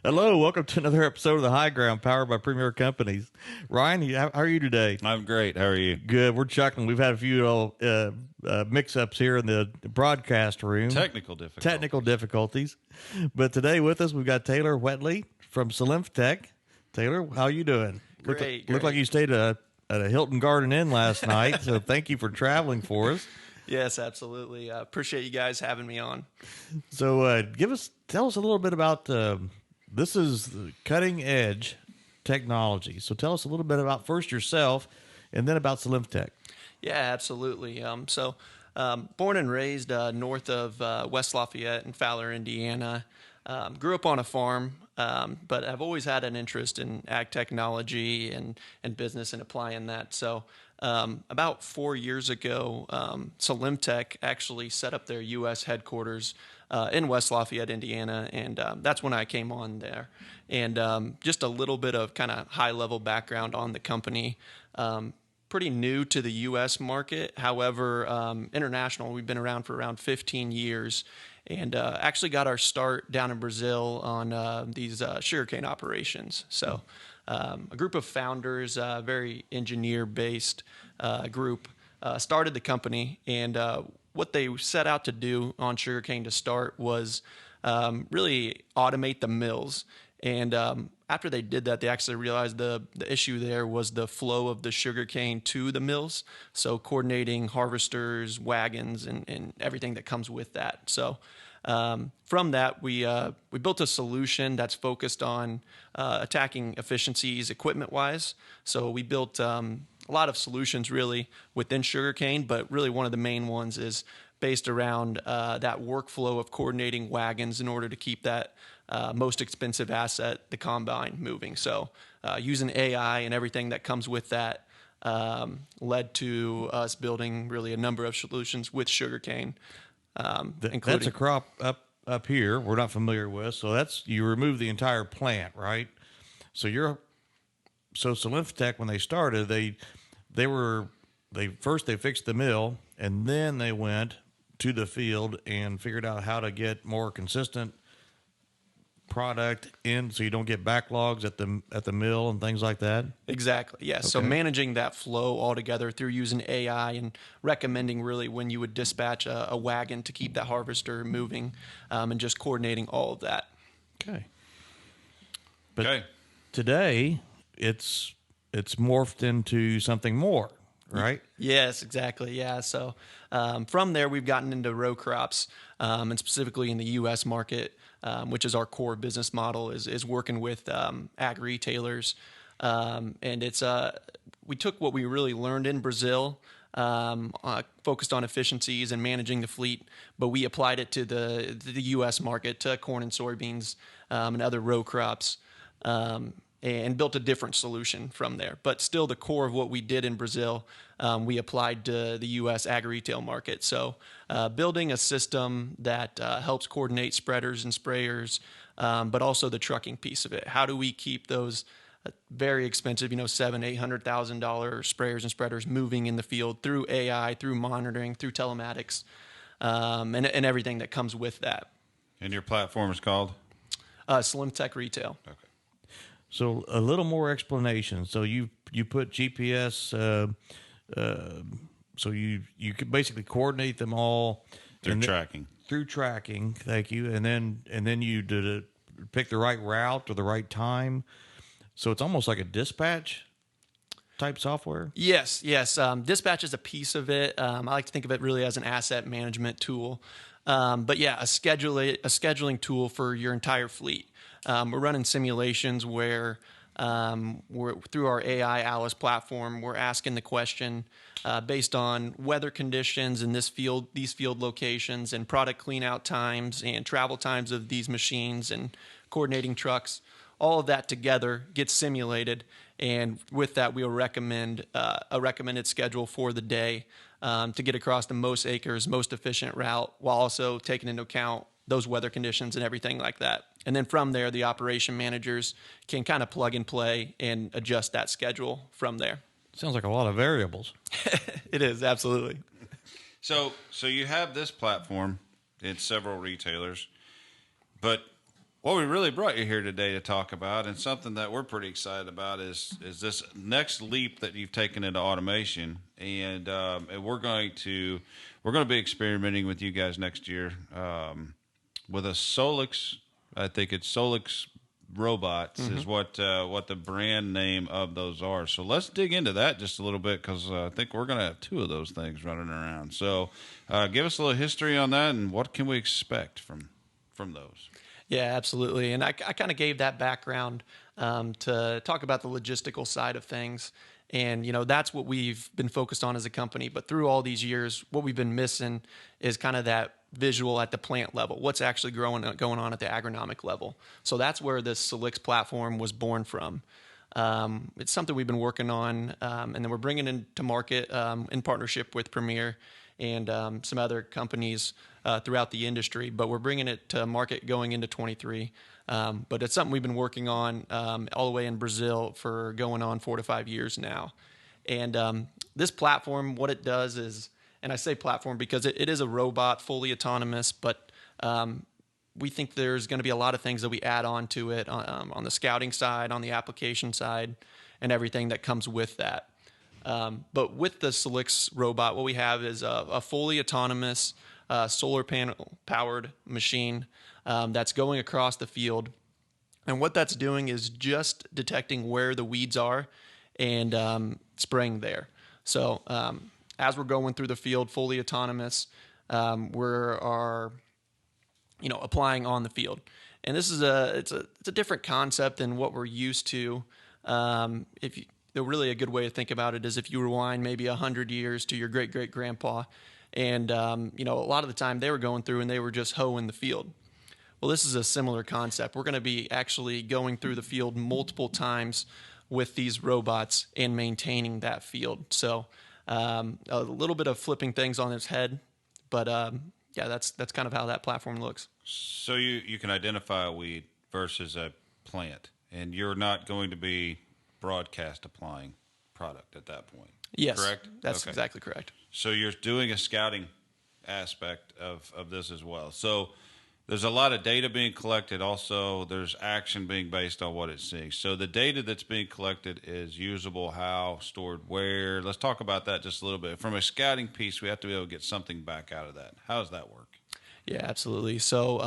Hello, welcome to another episode of The High Ground, powered by Premier Companies. Ryan, how are you today? I'm great. How are you? Good. We're chuckling. We've had a few mix-ups here in the broadcast room. Technical difficulties. But today with us, we've got Taylor Wetli from Solinftec. Taylor, how are you doing? Great. Looked like you stayed at a Hilton Garden Inn last night, so thank you for traveling for us. Yes, absolutely. Appreciate you guys having me on. So tell us a little bit about... this is cutting edge technology. So tell us a little bit about first yourself and then about Solinftec. Yeah, absolutely. Born and raised north of West Lafayette in Fowler, Indiana. Grew up on a farm, but I've always had an interest in ag technology and business and applying that. So about 4 years ago, Solinftec actually set up their U.S. headquarters in West Lafayette, Indiana, and that's when I came on there. And just a little bit of kind of high-level background on the company. Pretty new to the U.S. market. However, international, we've been around for around 15 years and actually got our start down in Brazil on these sugarcane operations. So a group of founders, very engineer-based group, started the company, and what they set out to do on sugarcane to start was really automate the mills. And after they did that, they actually realized the issue there was the flow of the sugarcane to the mills. So coordinating harvesters, wagons, and everything that comes with that. So from that, we built a solution that's focused on attacking efficiencies equipment-wise. So we built a lot of solutions really within sugarcane, but really one of the main ones is based around that workflow of coordinating wagons in order to keep that most expensive asset, the combine, moving. So using AI and everything that comes with that led to us building really a number of solutions with sugarcane. That's a crop up here we're not familiar with. So you remove the entire plant, right? So Solinftec, when they started, they fixed the mill, and then they went to the field and figured out how to get more consistent product in, so you don't get backlogs at the mill and things like that. Exactly. Yes. Okay. So managing that flow altogether through using AI and recommending really when you would dispatch a wagon to keep that harvester moving, and just coordinating all of that. Okay. But today it's morphed into something more, right? Yes, exactly. Yeah. So from there, we've gotten into row crops, and specifically in the U.S. market, which is our core business model, is working with ag retailers. And it's we took what we really learned in Brazil, focused on efficiencies and managing the fleet, but we applied it to the U.S. market, to corn and soybeans, and other row crops. And built a different solution from there. But still, the core of what we did in Brazil, we applied to the U.S. agri-retail market. So building a system that helps coordinate spreaders and sprayers, but also the trucking piece of it. How do we keep those very expensive, $700,000-$800,000 sprayers and spreaders moving in the field through AI, through monitoring, through telematics, and everything that comes with that. And your platform is called? Solinftec Retail. Okay. So a little more explanation. So you put GPS, so you could basically coordinate them all through tracking. Through tracking, thank you, and then you pick the right route or the right time. So it's almost like a dispatch type software. Yes. Dispatch is a piece of it. I like to think of it really as an asset management tool. But yeah, a scheduling tool for your entire fleet. We're running simulations where we're through our AI Alice platform. We're asking the question based on weather conditions in these field locations, and product clean out times and travel times of these machines and coordinating trucks. All of that together gets simulated, and with that, we'll recommend a recommended schedule for the day to get across the most acres, most efficient route, while also taking into account those weather conditions and everything like that. And then from there, the operation managers can kind of plug and play and adjust that schedule from there. Sounds like a lot of variables. It is, absolutely. So you have this platform in several retailers, but What we really brought you here today to talk about, and something that we're pretty excited about, is this next leap that you've taken into automation, and we're going to be experimenting with you guys next year with a Solix. I think it's Solix robots is what the brand name of those are. So let's dig into that just a little bit, because I think we're going to have 2 of those things running around. So give us a little history on that, and what can we expect from those? Yeah, absolutely. And I kind of gave that background to talk about the logistical side of things. And, that's what we've been focused on as a company. But through all these years, what we've been missing is kind of that visual at the plant level, what's actually going on at the agronomic level. So that's where this Solix platform was born from. It's something we've been working on, and then we're bringing it to market in partnership with Premier and some other companies throughout the industry. But we're bringing it to market going into 23. But it's something we've been working on all the way in Brazil for going on 4 to 5 years now. And this platform, what it does is, and I say platform because it is a robot, fully autonomous, but we think there's going to be a lot of things that we add on to it on the scouting side, on the application side, and everything that comes with that. But with the Solix robot, what we have is a fully autonomous solar panel powered machine that's going across the field. And what that's doing is just detecting where the weeds are and spraying there. So as we're going through the field, fully autonomous, we're applying on the field. And this is it's a different concept than what we're used to. Really a good way to think about it is if you rewind maybe 100 years to your great-great-grandpa, and a lot of the time they were going through and they were just hoeing the field. Well, this is a similar concept. We're going to be actually going through the field multiple times with these robots and maintaining that field. So a little bit of flipping things on its head, but that's kind of how that platform looks. So you can identify a weed versus a plant, and you're not going to be broadcast applying product at that point. Yes, correct? That's exactly correct. So you're doing a scouting aspect of this as well. So there's a lot of data being collected. Also, there's action being based on what it's seeing. So the data that's being collected is usable, how, stored where. Let's talk about that just a little bit. From a scouting piece, we have to be able to get something back out of that. How does that work? Yeah, absolutely. So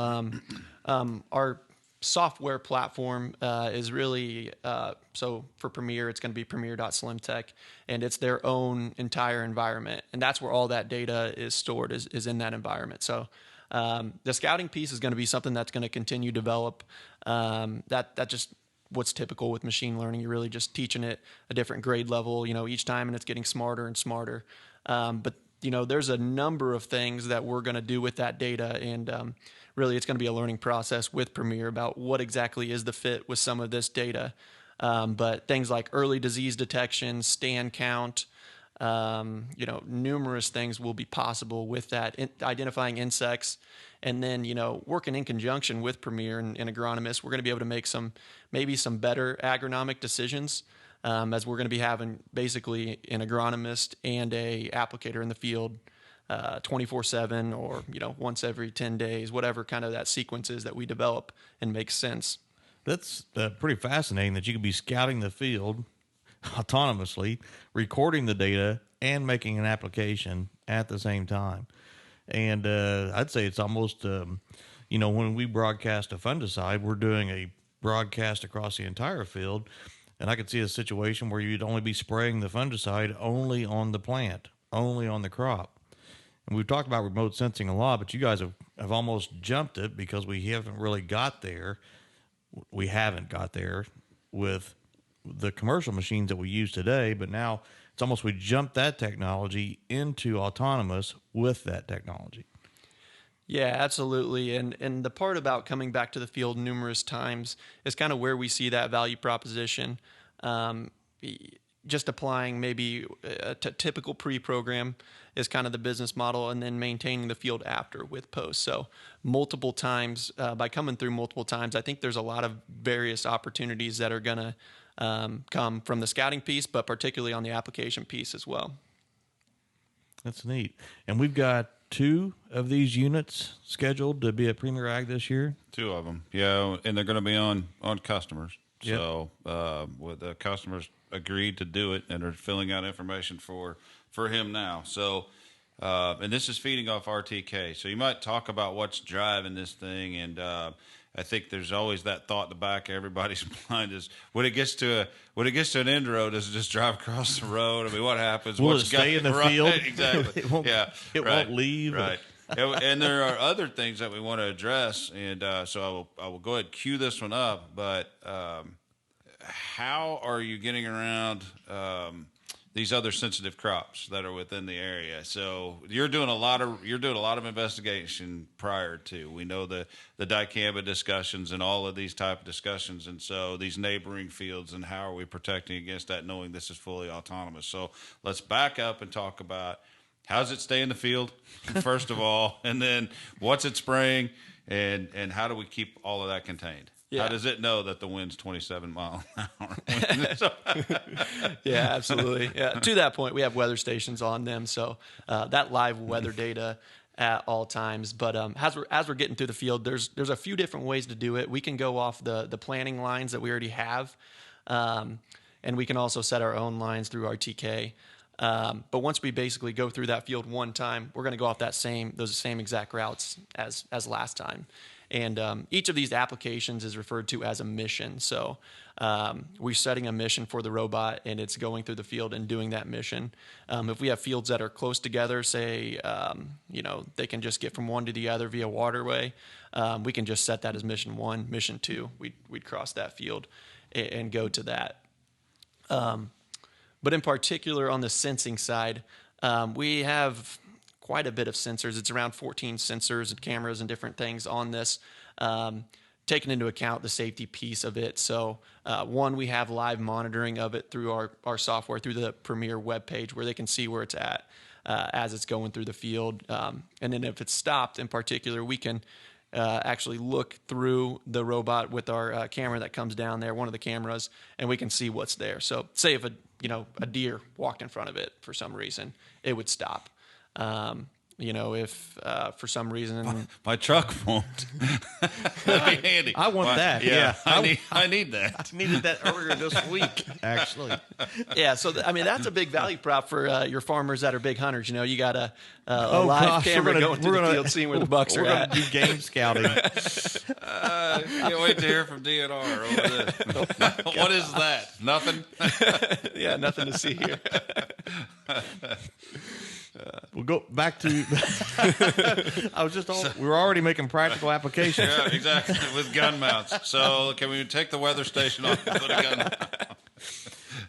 our software platform is really, so for Premier, it's going to be premier.solinftec, and it's their own entire environment. And that's where all that data is stored, is in that environment. So the scouting piece is going to be something that's going to continue to develop. That just what's typical with machine learning. You're really just teaching it a different grade level, each time, and it's getting smarter and smarter. But there's a number of things that we're going to do with that data, and really it's going to be a learning process with Premier about what exactly is the fit with some of this data. But things like early disease detection, stand count, numerous things will be possible with that, identifying insects, and then, working in conjunction with Premier and agronomists, we're going to be able to make maybe some better agronomic decisions, as we're going to be having basically an agronomist and a applicator in the field 24/7 or, once every 10 days, whatever kind of that sequence is that we develop and makes sense. That's pretty fascinating that you could be scouting the field autonomously, recording the data, and making an application at the same time. And I'd say it's almost, when we broadcast a fungicide, we're doing a broadcast across the entire field. And I could see a situation where you'd only be spraying the fungicide only on the plant, only on the crop. And we've talked about remote sensing a lot, but you guys have almost jumped it because we haven't really got there. We haven't got there with the commercial machines that we use today, but now it's almost we jumped that technology into autonomous with that technology. Yeah, absolutely. And the part about coming back to the field numerous times is kind of where we see that value proposition. Just applying maybe a typical pre-program is kind of the business model, and then maintaining the field after with post. So multiple times, by coming through multiple times, I think there's a lot of various opportunities that are going to come from the scouting piece, but particularly on the application piece as well. That's neat. And we've got 2 of these units scheduled to be at Premier Ag this year. 2 of them, yeah, and they're going to be on customers. Yep. So with the customers agreed to do it and are filling out information for him now. So and this is feeding off RTK. So you might talk about what's driving this thing, and I think there's always that thought in the back of everybody's mind is when it gets to an end road, does it just drive across the road? I mean, what happens? Will it stay in the field? Exactly. It won't, yeah, it won't leave. Right. And there are other things that we want to address, and so I will go ahead and cue this one up. But how are you getting around these other sensitive crops that are within the area? So you're doing a lot of investigation prior to. We know the dicamba discussions and all of these type of discussions, and so these neighboring fields and how are we protecting against that, knowing this is fully autonomous. So let's back up and talk about how does it stay in the field, first of all, and then what's it spraying, and how do we keep all of that contained? Yeah. How does it know that the wind's 27 miles an hour? Yeah, absolutely. Yeah. To that point, we have weather stations on them, so that live weather data at all times. But as we're getting through the field, there's a few different ways to do it. We can go off the planning lines that we already have, and we can also set our own lines through RTK. But once we basically go through that field one time, we're going to go off those same exact routes as last time. And each of these applications is referred to as a mission. So we're setting a mission for the robot, and it's going through the field and doing that mission. If we have fields that are close together, say, they can just get from one to the other via waterway, we can just set that as mission 1, mission 2. We'd cross that field and go to that. But in particular, on the sensing side, we have quite a bit of sensors. It's around 14 sensors and cameras and different things on this, taking into account the safety piece of it. So one, we have live monitoring of it through our software, through the Premier webpage, where they can see where it's at as it's going through the field. And then if it's stopped in particular, we can actually look through the robot with our camera that comes down there, one of the cameras, and we can see what's there. So say if a deer walked in front of it for some reason, it would stop. If for some reason my truck won't. That'd be handy. I want that. Yeah, I need that. I needed that earlier this week, actually. Yeah, so that's a big value prop for your farmers that are big hunters. You got a live camera going through the field, seeing where the bucks are at. We're going to do game scouting. Can't wait to hear from DNR over this. What is that? Nothing. Yeah, nothing to see here. We'll go back to. We were already making practical applications. Yeah, exactly, with gun mounts. So can we take the weather station off and put a gun?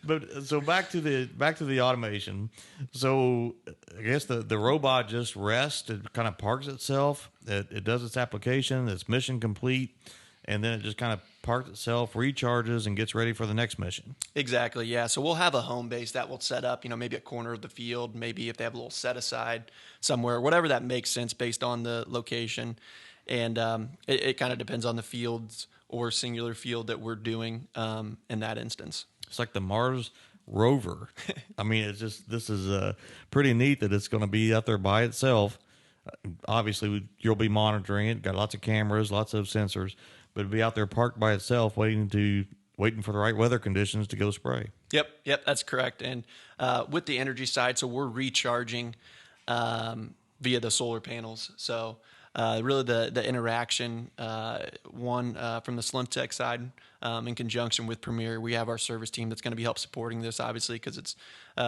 But so back to the automation. So I guess the robot just rests. It kind of parks itself. It does its application. It's mission complete, and then it just kind of parks itself, recharges, and gets ready for the next mission. Exactly, yeah. So we'll have a home base that we'll set up, maybe a corner of the field, maybe if they have a little set aside somewhere, whatever that makes sense based on the location. And it kind of depends on the fields or singular field that we're doing in that instance. It's like the Mars rover. I mean, this is pretty neat that it's going to be out there by itself. Obviously, you'll be monitoring it. Got lots of cameras, lots of sensors. But it'd be out there parked by itself, waiting for the right weather conditions to go spray. Yep, that's correct. And with the energy side, so we're recharging via the solar panels. So really the interaction, from the Solinftec side, in conjunction with Premier, we have our service team that's going to be help supporting this, obviously, because it's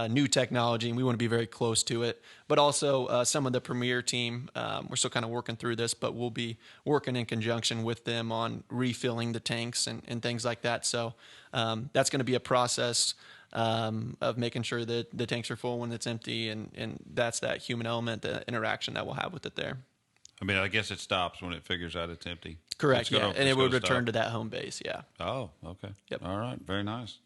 new technology and we want to be very close to it. But also some of the Premier team, we're still kind of working through this, but we'll be working in conjunction with them on refilling the tanks and things like that. So that's going to be a process of making sure that the tanks are full when it's empty, and that's that human element, the interaction that we'll have with it there. I mean, I guess it stops when it figures out it's empty. Correct, yeah. And it would return to that home base, yeah. Oh, okay. Yep. All right, very nice.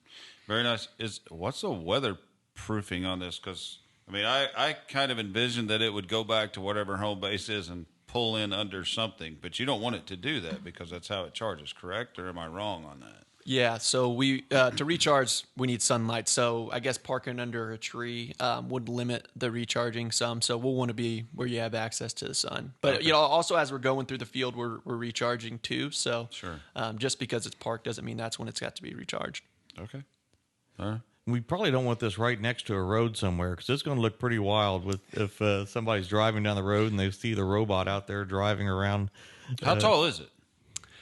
Very nice. What's the weatherproofing on this? Because, I mean, I kind of envisioned that it would go back to whatever home base is and pull in under something, but you don't want it to do that because that's how it charges, correct? Or am I wrong on that? Yeah, so we to recharge we need sunlight. So I guess parking under a tree would limit the recharging some. So we'll want to be where you have access to the sun. But Okay. you know, also as we're going through the field, we're recharging too. So Sure. just because it's parked doesn't mean that's when it's got to be recharged. Okay. All right. We probably don't want this right next to a road somewhere because it's going to look pretty wild with if somebody's driving down the road and they see the robot out there driving around. How tall is it?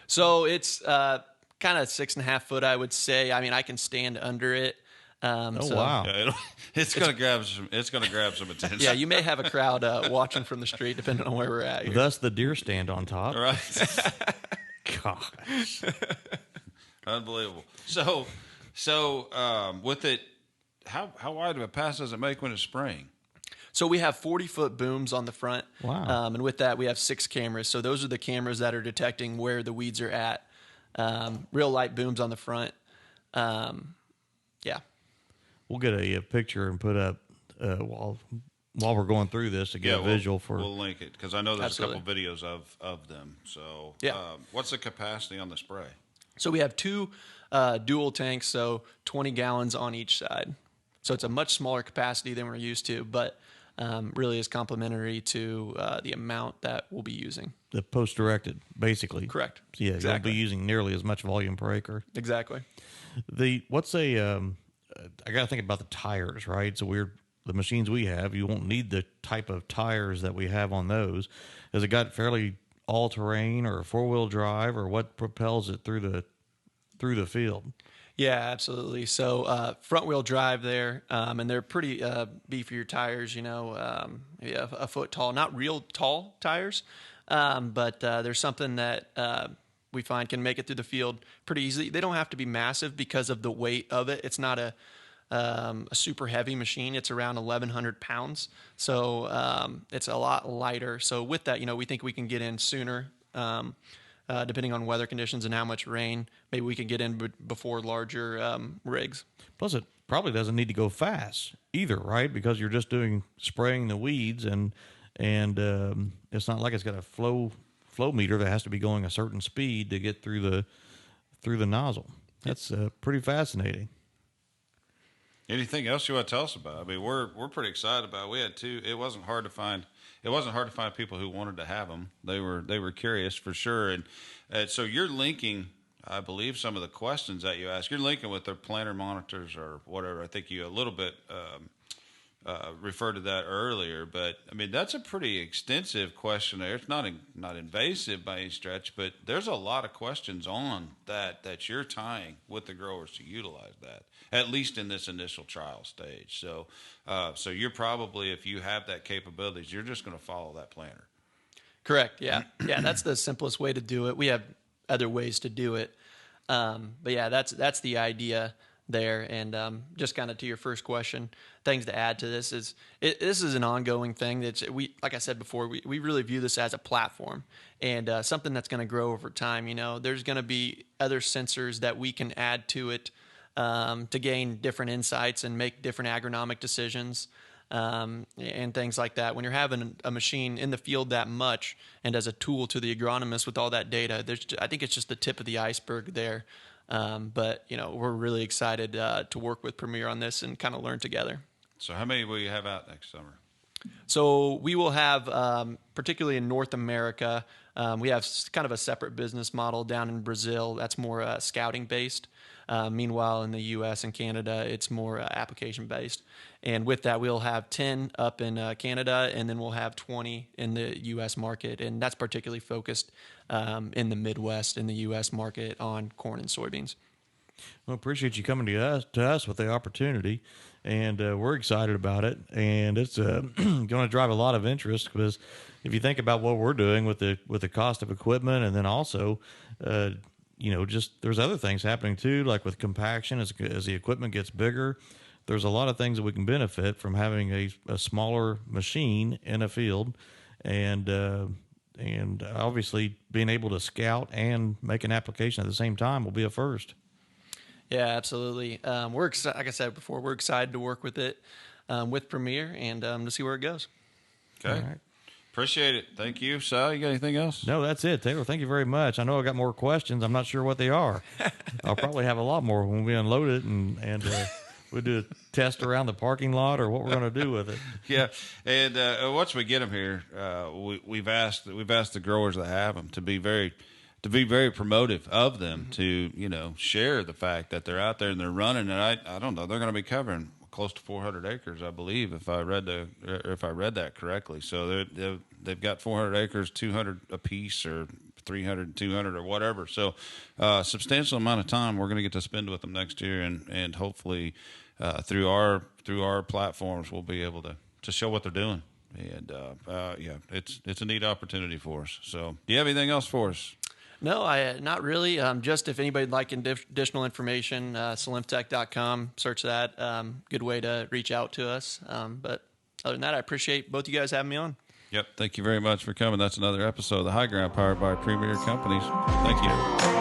So it's kind of 6.5 foot, I would say. I mean, I can stand under it. Oh, wow. Yeah, it's going to grab some. It's going to grab some attention. Yeah, you may have a crowd watching from the street, depending on where we're at here. Thus, the deer stand on top. Right. Gosh. Unbelievable. So with it, how wide of a pass does it make when it's spraying? So we have 40-foot booms on the front. Wow. And with that, we have 6 cameras. So those are the cameras that are detecting where the weeds are at. Real light booms on the front. Yeah. We'll get a picture and put up while we're going through this to get a visual for. We'll link it because I know there's Absolutely. a couple videos of them. So Yeah. what's the capacity on the spray? So we have 2 dual tanks, so 20 gallons on each side. So it's a much smaller capacity than we're used to, but really is complementary to the amount that we'll be using. The post-directed, basically. Correct. Yeah, Exactly. you'll be using nearly as much volume per acre. Exactly. I got to think about the tires, right? So the machines we have, you won't need the type of tires that we have on those. Has it got fairly all-terrain or 4-wheel drive, or what propels it through the field? Yeah, absolutely. So front wheel drive there, and they're pretty beefier tires, maybe a foot tall, not real tall tires, but there's something that we find can make it through the field pretty easily. They don't have to be massive because of the weight of it. It's not a super heavy machine. It's around 1,100 pounds. So it's a lot lighter. So with that, we think we can get in sooner. Depending on weather conditions and how much rain, maybe we can get in before larger rigs. Plus, it probably doesn't need to go fast either, right? Because you're just spraying the weeds, and it's not like it's got a flow meter that has to be going a certain speed to get through the nozzle. That's pretty fascinating. Anything else you want to tell us about? I mean, we're pretty excited about it. We had 2. It wasn't hard to find. It wasn't hard to find people who wanted to have them. They were curious for sure. And so you're linking, I believe, some of the questions that you ask. You're linking with their planter monitors or whatever. I think you a little bit referred to that earlier. But I mean, that's a pretty extensive questionnaire. It's not invasive by any stretch, but there's a lot of questions on that you're tying with the growers to utilize that, at least in this initial trial stage. So you're probably, if you have that capabilities, you're just going to follow that planner. Correct. Yeah. Yeah. That's the simplest way to do it. We have other ways to do it. But yeah, that's the idea there. And just kind of to your first question, things to add to this is this is an ongoing thing. Like I said before, we really view this as a platform and something that's going to grow over time. There's going to be other sensors that we can add to it to gain different insights and make different agronomic decisions and things like that. When you're having a machine in the field that much and as a tool to the agronomist with all that data, I think it's just the tip of the iceberg there. But we're really excited to work with Premier on this and kind of learn together. So how many will you have out next summer? So we will have, particularly in North America, we have kind of a separate business model down in Brazil. That's more scouting based. Meanwhile, in the U.S. and Canada, it's more application based. And with that, we'll have 10 up in Canada, and then we'll have 20 in the U.S. market. And that's particularly focused in the Midwest in the U.S. market on corn and soybeans. Well, appreciate you coming to us with the opportunity, and we're excited about it. And it's going to drive a lot of interest because if you think about what we're doing with the cost of equipment, and then also, just there's other things happening too, like with compaction as the equipment gets bigger. There's a lot of things that we can benefit from having a smaller machine in a field, and obviously being able to scout and make an application at the same time will be a first. Yeah, absolutely. We're excited. Like I said before, we're excited to work with it with Premier and to see where it goes. Okay. All right. Appreciate it. Thank you. Sal, you got anything else? No, that's it, Taylor. Thank you very much. I know I got more questions. I'm not sure what they are. I'll probably have a lot more when we unload it and we'll do a test around the parking lot or what we're going to do with it. Yeah, and once we get them here, we've asked the growers that have them to be very promotive of them, to share the fact that they're out there and they're running. And I don't know, they're going to be covering close to 400 acres, I believe, if I read that correctly. So they've got 400 acres, 200 apiece, or 300, 200, or whatever. So substantial amount of time we're going to get to spend with them next year, and hopefully through our platforms we'll be able to show what they're doing. And it's a neat opportunity for us. So do you have anything else for us? No, not really. Just if anybody'd like additional information, Solinftec.com, search that. Good way to reach out to us. But other than that, I appreciate both you guys having me on. Yep. Thank you very much for coming. That's another episode of The High Ground, powered by Premier Companies. Thank you.